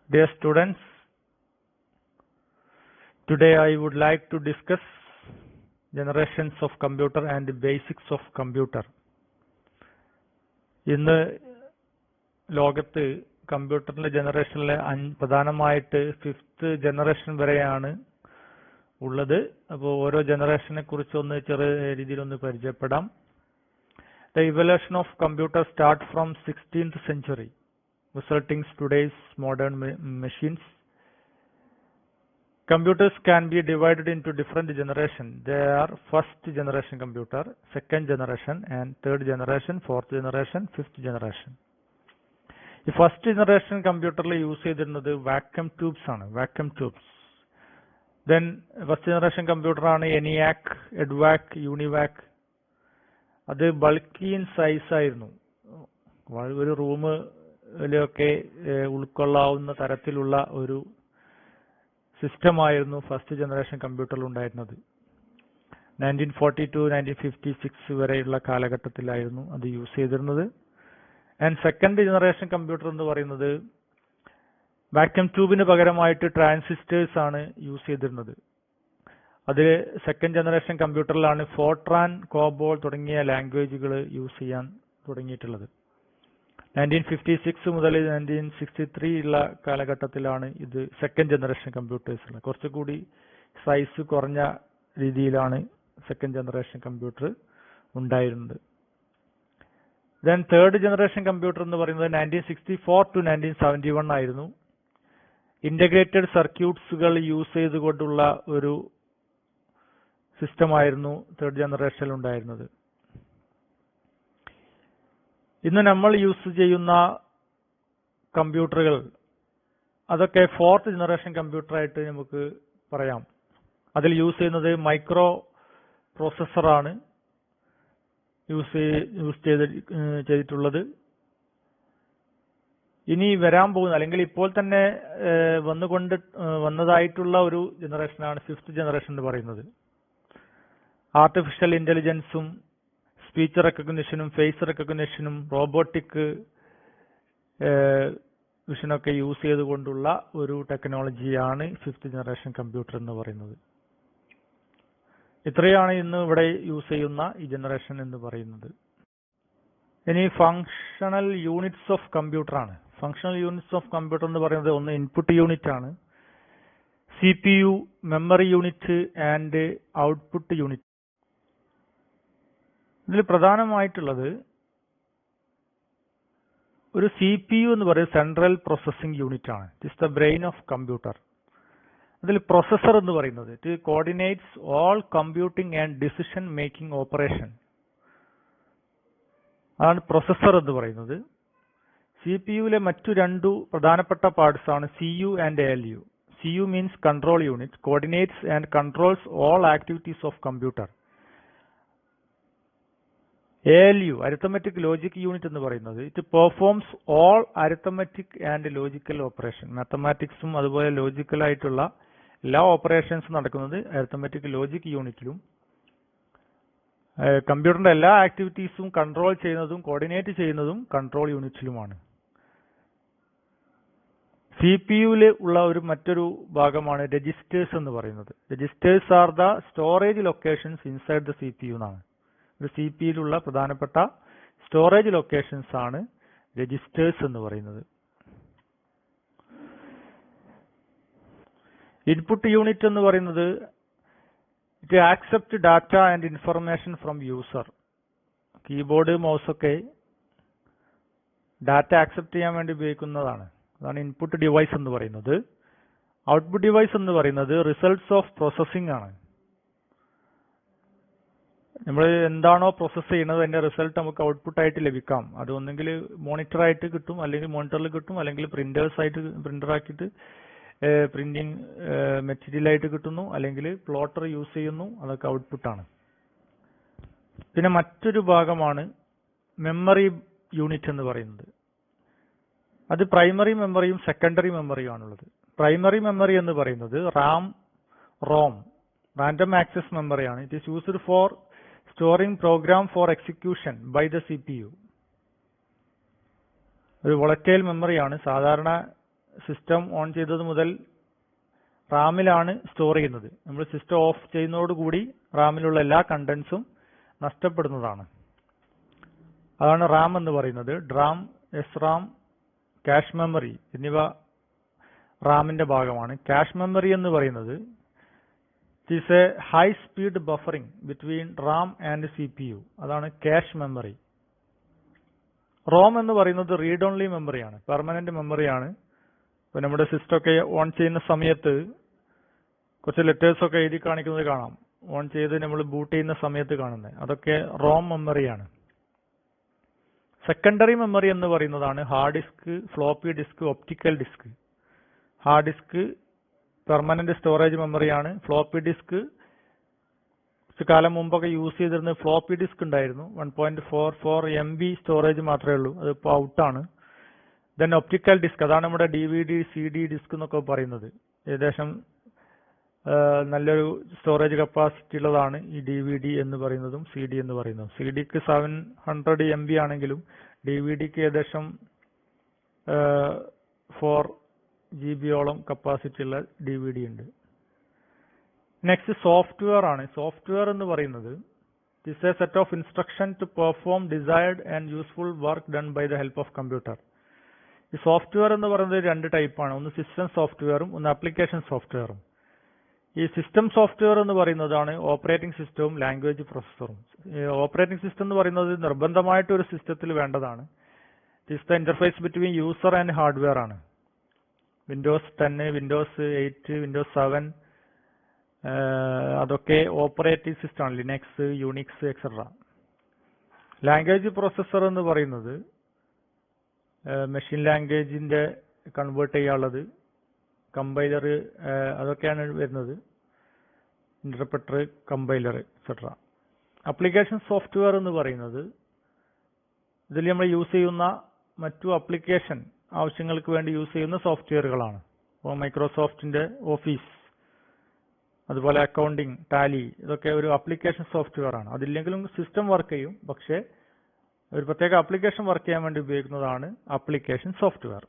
Dear students, today I would like to discuss generations of computer and the basics of computer. ഇന്ന് ലോകത്ത് കമ്പ്യൂട്ടറിന്റെ ജനറേഷനിലെ പ്രധാനമായിട്ട് 5th generation വരെയാണ് ഉള്ളത്. അപ്പോൾ ഓരോ ജനറേഷനെ കുറിച്ച് ഒന്ന് ചെറിയ രീതിയിൽ പരിചയപ്പെടാം. The evolution of computer start from 16th century, resulting in today's modern machines. Computers can be divided into different generations. There are first generation computer, second generation, and third generation, fourth generation, fifth generation. The first generation computer use ചെയ്യുന്നത് vacuum tubes ആണ്, vacuum tubes. Then first generation computer ആണ് ENIAC, EDVAC, UNIVAC. അത് bulky in size ആയിരുന്നു. ഒരു റൂമിലൊക്കെ ഉൾക്കൊള്ളാവുന്ന തരത്തിലുള്ള ഒരു സിസ്റ്റമായിരുന്നു first generation കമ്പ്യൂട്ടറിൽ ഉണ്ടായിരുന്നത്. 1942 1956 വരെയുള്ള കാലഘട്ടത്തിലായിരുന്നു അത് യൂസ് ചെയ്തിരുന്നത്. ആൻഡ് സെക്കൻഡ് ജനറേഷൻ കമ്പ്യൂട്ടർ എന്ന് പറയുന്നത് വാക്യൂം ട്യൂബിന് പകരമായിട്ട് ട്രാൻസിസ്റ്റേഴ്സ് ആണ് യൂസ് ചെയ്തിരുന്നത്. അത് സെക്കൻഡ് ജനറേഷൻ കമ്പ്യൂട്ടറിലാണ് ഫോർട്രാൻ, കോബോൾ തുടങ്ങിയ ലാംഗ്വേജുകൾ യൂസ് ചെയ്യാൻ തുടങ്ങിയിട്ടുള്ളത്. 1956 മുതൽ 1963 ഉള്ള കാലഘട്ടത്തിലാണ് ഇത് സെക്കൻഡ് ജനറേഷൻ കമ്പ്യൂട്ടേഴ്സ് ഉള്ളത്. കുറച്ചുകൂടി സൈസ് കുറഞ്ഞ രീതിയിലാണ് സെക്കൻഡ് ജനറേഷൻ കമ്പ്യൂട്ടർ ഉണ്ടായിരുന്നത്. ദെൻ തേർഡ് ജനറേഷൻ കമ്പ്യൂട്ടർ എന്ന് പറയുന്നത് 1964 to 1971 ആയിരുന്നു. ഇന്റഗ്രേറ്റഡ് സർക്യൂട്ട്സുകൾ യൂസ് ചെയ്തുകൊണ്ടുള്ള ഒരു സിസ്റ്റമായിരുന്നു തേർഡ് ജനറേഷനിൽ ഉണ്ടായിരുന്നത്. ഇന്ന് നമ്മൾ യൂസ് ചെയ്യുന്ന കമ്പ്യൂട്ടറുകൾ അതൊക്കെ ഫോർത്ത് ജനറേഷൻ കമ്പ്യൂട്ടറായിട്ട് നമുക്ക് പറയാം. അതിൽ യൂസ് ചെയ്യുന്നത് മൈക്രോ പ്രോസസ്സറാണ് യൂസ് ചെയ്തിട്ടുള്ളത്. ഇനി വരാൻ പോകുന്ന അല്ലെങ്കിൽ ഇപ്പോൾ തന്നെ വന്നതായിട്ടുള്ള ഒരു ജനറേഷനാണ് ഫിഫ്ത്ത് ജനറേഷൻ എന്ന് പറയുന്നത്. ആർട്ടിഫിഷ്യൽ ഇന്റലിജൻസും സ്പീച്ച് റെക്കഗ്നിഷനും ഫേസ് റെക്കഗ്നിഷനും റോബോട്ടിക് വിഷനൊക്കെ യൂസ് ചെയ്തുകൊണ്ടുള്ള ഒരു ടെക്നോളജിയാണ് ഫിഫ്ത്ത് ജനറേഷൻ കമ്പ്യൂട്ടർ എന്ന് പറയുന്നത്. ഇത്രയാണ് ഇന്ന് ഇവിടെ യൂസ് ചെയ്യുന്ന ഈ ജനറേഷൻ എന്ന് പറയുന്നത്. ഇനി ഫങ്ഷണൽ യൂണിറ്റ്സ് ഓഫ് കമ്പ്യൂട്ടർ ആണ്. ഫങ്ഷണൽ യൂണിറ്റ്സ് ഓഫ് കമ്പ്യൂട്ടർ എന്ന് പറയുന്നത് ഒന്ന് ഇൻപുട്ട് യൂണിറ്റ് ആണ്, CPU, memory unit and output unit. ഇതിൽ പ്രധാനമായിട്ടുള്ളത് ഒരു CPU എന്ന് പറയുന്നത് സെൻട്രൽ പ്രോസസ്സിംഗ് യൂണിറ്റ് ആണ്. It is the brain of computer. അതിൽ പ്രൊസസർ എന്ന് പറയുന്നത് it coordinates all computing and decision making operation. അതാണ് പ്രൊസസർ എന്ന് പറയുന്നത്. CPUവിലെ മറ്റു രണ്ടു പ്രധാനപ്പെട്ട പാർട്സ് ആണ് CU and ALU. CU means control unit, coordinates and controls all activities of computer. ALU arithmetic logic unit എന്ന് പറയുന്നത് it performs all arithmetic and logical operation. മാത്തമാറ്റിക്സും അതുപോലെ ലോജിക്കൽ ആയിട്ടുള്ള എല്ലാ ഓപ്പറേഷൻസും നടക്കുന്നത് അരിത്തമെറ്റിക് ലോജിക് യൂണിറ്റിലും. കമ്പ്യൂട്ടറിന്റെ എല്ലാ ആക്ടിവിറ്റീസും കൺട്രോൾ ചെയ്യുന്നതും കോർഡിനേറ്റ് ചെയ്യുന്നതും കൺട്രോൾ യൂണിറ്റിലുമാണ്. CPUവിൽ ഉള്ള മറ്റൊരു ഭാഗമാണ് രജിസ്റ്റേഴ്സ് എന്ന് പറയുന്നത്. Registers are the storage locations inside the CPU എന്നാണ്. ഒരു CPUയിലുള്ള പ്രധാനപ്പെട്ട സ്റ്റോറേജ് ലൊക്കേഷൻസ് ആണ് രജിസ്റ്റേഴ്സ് എന്ന് പറയുന്നത്. ഇൻപുട്ട് യൂണിറ്റ് എന്ന് പറയുന്നത് it accept data and information from user. Keyboard, mouse ഒക്കെ ഡാറ്റ ആക്സെപ്റ്റ് ചെയ്യാൻ വേണ്ടി ഉപയോഗിക്കുന്നതാണ്. അതാണ് ഇൻപുട്ട് ഡിവൈസ് എന്ന് പറയുന്നത്. ഔട്ട്പുട്ട് ഡിവൈസ് എന്ന് പറയുന്നത് റിസൾട്ട്സ് ഓഫ് പ്രോസസ്സിംഗ് ആണ്. നമ്മൾ എന്താണോ പ്രോസസ്സ് ചെയ്യുന്നത് അതിന്റെ റിസൾട്ട് നമുക്ക് ഔട്ട്പുട്ട് ആയിട്ട് ലഭിക്കാം. അത് ഒന്നെങ്കിൽ മോണിറ്റർ ആയിട്ട് കിട്ടും, അല്ലെങ്കിൽ മോണിറ്ററിൽ കിട്ടും, അല്ലെങ്കിൽ പ്രിന്റേഴ്സ് ആയിട്ട് പ്രിന്റർ ആക്കിയിട്ട് പ്രിന്റിംഗ് മെറ്റീരിയൽ ആയിട്ട് കിട്ടുന്നു, അല്ലെങ്കിൽ പ്ലോട്ടർ യൂസ് ചെയ്യുന്നു. അതൊക്കെ ഔട്ട്പുട്ടാണ്. പിന്നെ മറ്റൊരു ഭാഗമാണ് മെമ്മറി യൂണിറ്റ് എന്ന് പറയുന്നത്. അത് പ്രൈമറി മെമ്മറിയും സെക്കൻഡറി മെമ്മറിയും ആണുള്ളത്. പ്രൈമറി മെമ്മറി എന്ന് പറയുന്നത് ROM, റാൻഡം ആക്സസ് മെമ്മറിയാണ്. It is used for storing program for execution by the CPU. ഒരു വോളറ്റൈൽ മെമ്മറിയാണ്. സാധാരണ സിസ്റ്റം ഓൺ ചെയ്തത് മുതൽ റാമിലാണ് സ്റ്റോർ ചെയ്യുന്നത്. നമ്മൾ സിസ്റ്റം ഓഫ് ചെയ്യുന്നതോടുകൂടി റാമിലുള്ള എല്ലാ കണ്ടന്റ്സും നഷ്ടപ്പെടുന്നതാണ്. അതാണ് റാം എന്ന് പറയുന്നത്. ഡ്രാം, SRAM, ക്യാഷ് മെമ്മറി എന്നിവ റാമിന്റെ ഭാഗമാണ്. ക്യാഷ് മെമ്മറി എന്ന് പറയുന്നത് it is A high speed buffering between Ram and CPU. അതാണ് ക്യാഷ് മെമ്മറി. റോം എന്ന് പറയുന്നത് റീഡ് ഓൺലി മെമ്മറിയാണ്, പെർമനന്റ് മെമ്മറിയാണ്. ഇപ്പൊ നമ്മുടെ സിസ്റ്റം ഒക്കെ ഓൺ ചെയ്യുന്ന സമയത്ത് കുറച്ച് ലെറ്റേഴ്സ് ഒക്കെ എഴുതി കാണിക്കുന്നത് കാണാം. ഓൺ ചെയ്ത് നമ്മൾ ബൂട്ട് ചെയ്യുന്ന സമയത്ത് കാണുന്നത് അതൊക്കെ റോം മെമ്മറിയാണ്. സെക്കൻഡറി മെമ്മറി എന്ന് പറയുന്നതാണ് hard disk, floppy disk, optical disk. Hard disk permanent storage മെമ്മറിയാണ്. ഫ്ലോപ്പി ഡിസ്ക് കുറച്ച് കാലം മുമ്പൊക്കെ യൂസ് ചെയ്തിരുന്നത് ഫ്ലോപ്പി ഡിസ്ക് ഉണ്ടായിരുന്നു. 1.44 MB സ്റ്റോറേജ് മാത്രമേ ഉള്ളൂ, അതിപ്പോൾ ഔട്ടാണ്. ദെൻ ഒപ്റ്റിക്കൽ ഡിസ്ക്, അതാണ് നമ്മുടെ DVD, CD ഡിസ്ക് എന്നൊക്കെ പറയുന്നത്. ഏകദേശം നല്ലൊരു സ്റ്റോറേജ് കപ്പാസിറ്റി ഉള്ളതാണ് ഈ DVD എന്ന് പറയുന്നതും CD എന്ന് പറയുന്നതും. CDക്ക് 700 MB ആണെങ്കിലും DVDക്ക് ഏകദേശം 4 GB കപ്പാസിറ്റി ഉള്ള DVD ഉണ്ട്. നെക്സ്റ്റ് സോഫ്റ്റ്വെയർ ആണ്. സോഫ്റ്റ്വെയർ എന്ന് പറയുന്നത് this a set of instruction to perform desired and useful work done by the help of computer. ഈ സോഫ്റ്റ്വെയർ എന്ന് പറയുന്നത് രണ്ട് ടൈപ്പാണ്. ഒന്ന് സിസ്റ്റം സോഫ്റ്റ്വെയറും ഒന്ന് ആപ്ലിക്കേഷൻ സോഫ്റ്റ്വെയറും. ഈ സിസ്റ്റം സോഫ്റ്റ്വെയർ എന്ന് പറയുന്നതാണ് ഓപ്പറേറ്റിംഗ് സിസ്റ്റവും ലാംഗ്വേജ് പ്രോസസ്സറും. ഓപ്പറേറ്റിംഗ് സിസ്റ്റം എന്ന് പറയുന്നത് നിർബന്ധമായിട്ട് ഒരു സിസ്റ്റത്തിൽ വേണ്ടതാണ്. It's the interface between user and hardware ആണ്. വിൻഡോസ് 10, വിൻഡോസ് 8, വിൻഡോസ് 7 അതൊക്കെ ഓപ്പറേറ്റിംഗ് സിസ്റ്റമാണ്. Linux, Unix etcetera. Language processor എന്ന് പറയുന്നത് മെഷീൻ ലാംഗ്വേജിന്റെ കൺവേർട്ട് ചെയ്യാനുള്ളത്, കമ്പൈലർ അതൊക്കെയാണ് വരുന്നത്. Interpreter, compiler etcetera. Application software എന്ന് പറയുന്നത് ഇതിൽ നമ്മൾ യൂസ് ചെയ്യുന്ന മറ്റു ആപ്ലിക്കേഷൻ ആവശ്യങ്ങൾക്ക് വേണ്ടി യൂസ് ചെയ്യുന്ന സോഫ്റ്റ്വെയറുകളാണ്. ഇപ്പോൾ മൈക്രോസോഫ്റ്റിന്റെ ഓഫീസ്, അതുപോലെ അക്കൗണ്ടിങ്, ടാലി, ഇതൊക്കെ ഒരു ആപ്ലിക്കേഷൻ സോഫ്റ്റ്വെയർ ആണ്. അതില്ലെങ്കിലും സിസ്റ്റം വർക്ക് ചെയ്യും, പക്ഷേ ഒരു പ്രത്യേക ആപ്ലിക്കേഷൻ വർക്ക് ചെയ്യാൻ വേണ്ടി ഉപയോഗിക്കുന്നതാണ് ആപ്ലിക്കേഷൻ സോഫ്റ്റ്വെയർ.